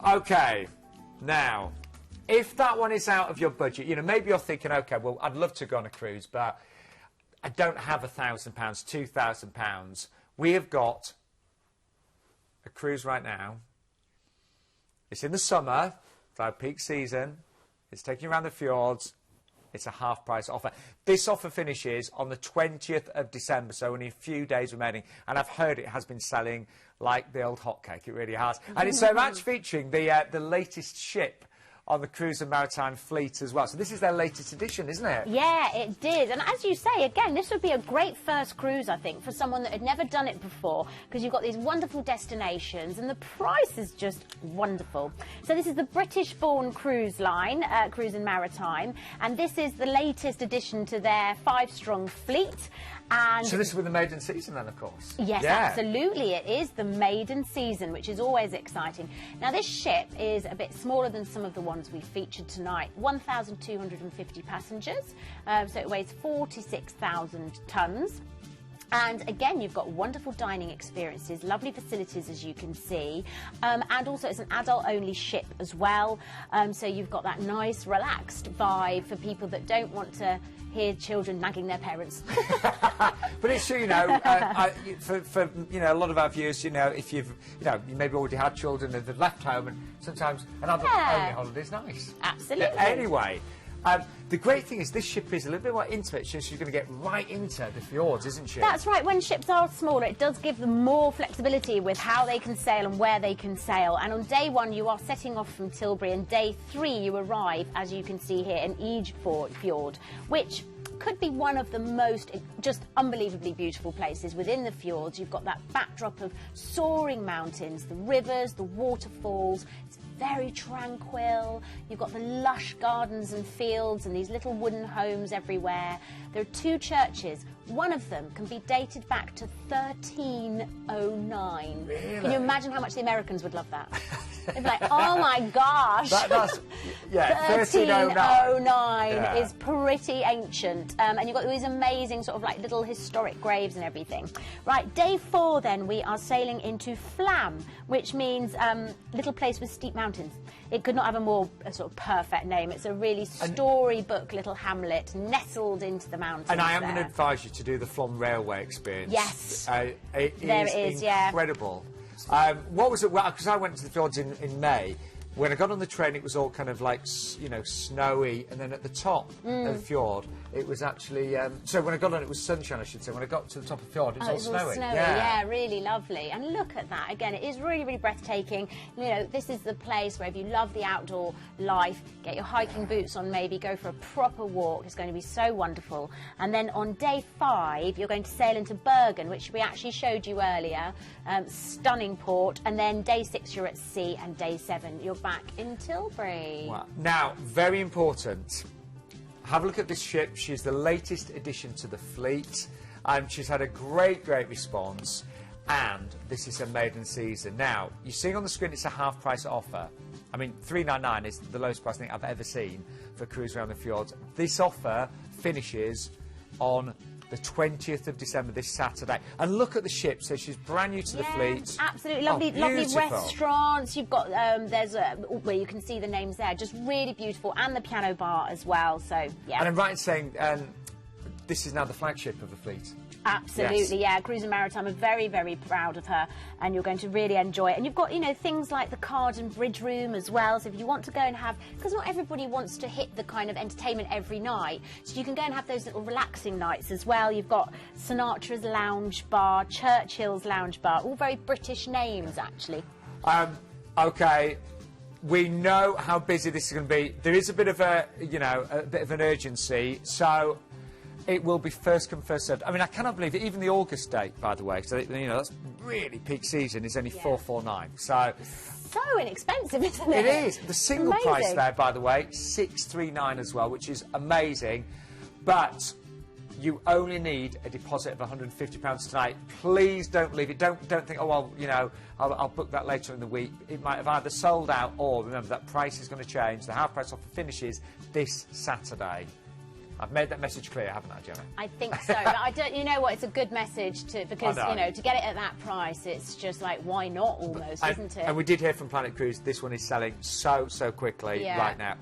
Okay, now, if that one is out of your budget, you know, maybe you're thinking, okay, well, I'd love to go on a cruise, but I don't have £1,000, £2,000. We have got a cruise right now. It's in the summer, it's our peak season. It's taking you around the fjords. It's a half-price offer. This offer finishes on the 20th of December, so only a few days remaining. And I've heard it has been selling like the old hotcake. It really has. And it's so much featuring the latest ship on the Cruise Maritime fleet as well. So this is their latest edition, isn't it? Yeah, it did. And as you say, again, this would be a great first cruise, I think, for someone that had never done it before, because you've got these wonderful destinations and the price is just wonderful. So this is the British-born cruise line, Cruise Maritime, and this is the latest addition to their 5-strong fleet. And so this is with the maiden season then, of course? Yes, yeah. Absolutely. It is the maiden season, which is always exciting. Now, this ship is a bit smaller than some of the ones we featured tonight. 1,250 passengers, so it weighs 46,000 tonnes. And again, you've got wonderful dining experiences, lovely facilities, as you can see. And also, it's an adult-only ship as well. So you've got that nice, relaxed vibe for people that don't want to hear children nagging their parents. But it's true, you know, for you know, a lot of our viewers, you know, if you've, you know, you maybe already had children and they've left home, and sometimes an adult-only holiday is nice. Absolutely. Anyway. The great thing is this ship is a little bit more intimate, so she's going to get right into the fjords, isn't she? That's right. When ships are smaller, it does give them more flexibility with how they can sail and where they can sail. And on day 1, you are setting off from Tilbury, and day 3, you arrive, as you can see here, in Fjord, which could be one of the most just unbelievably beautiful places within the fjords. You've got that backdrop of soaring mountains, the rivers, the waterfalls. It's very tranquil. You've got the lush gardens and fields and these little wooden homes everywhere. There are 2 churches. One of them can be dated back to 1309. Really? Can you imagine how much the Americans would love that? They'd be like, oh my gosh. That's, yeah, 1309 is pretty ancient. And you've got these amazing sort of like little historic graves and everything. Right, day 4 then, we are sailing into Flam, which means little place with steep mountains. It could not have a more sort of perfect name. It's a really storybook little hamlet nestled into the mountains. And I am going to advise you to do the Flam Railway experience. Yes. It is incredible. What was it? Well, because I went to the fjords in May. When I got on the train, it was all kind of like, you know, snowy, and then at the top of the fjord, it was actually... so when I got on, it was sunshine, I should say. When I got to the top of the fjord, it was all snowy. Yeah, really lovely. And look at that. Again, it is really, really breathtaking. You know, this is the place where if you love the outdoor life, get your hiking boots on maybe, go for a proper walk. It's going to be so wonderful. And then on day 5, you're going to sail into Bergen, which we actually showed you earlier. Stunning port. And then day 6, you're at sea, and day 7, you're back in Tilbury. Wow. Now, very important. Have a look at this ship. She's the latest addition to the fleet. She's had a great response, and this is her maiden season. Now, you're seeing on the screen it's a half-price offer. I mean, $399 is the lowest price I think I've ever seen for a cruise around the fjords. This offer finishes on the 20th of December, this Saturday. And look at the ship. So she's brand new to the fleet. Absolutely lovely, lovely restaurants. You've got there's where you can see the names there. Just really beautiful, and the piano bar as well. So yeah. And I'm right in saying this is now the flagship of the fleet. Absolutely, yeah. Cruise Maritime are very, very proud of her, and you're going to really enjoy it. And you've got, you know, things like the card and bridge room as well. So if you want to go and have, because not everybody wants to hit the kind of entertainment every night, so you can go and have those little relaxing nights as well. You've got Sinatra's Lounge Bar, Churchill's Lounge Bar, all very British names, actually. Okay. We know how busy this is going to be. There is a bit of a, you know, a bit of an urgency. So it will be first come, first served. I mean, I cannot believe it. Even the August date, by the way, so you know that's really peak season, is only $449. So inexpensive, isn't it? It is. The single price there, by the way, $639 as well, which is amazing. But you only need a deposit of £150 tonight. Please don't leave it. Don't think, oh well, you know, I'll book that later in the week. It might have either sold out, or remember that price is going to change. The half price offer finishes this Saturday. I've made that message clear, haven't I, Gemma? I think so. But I don't. You know what? It's a good message because I know. you know, to get it at that price, it's just like, why not? Almost, isn't it? And we did hear from Planet Cruise. This one is selling so quickly right now.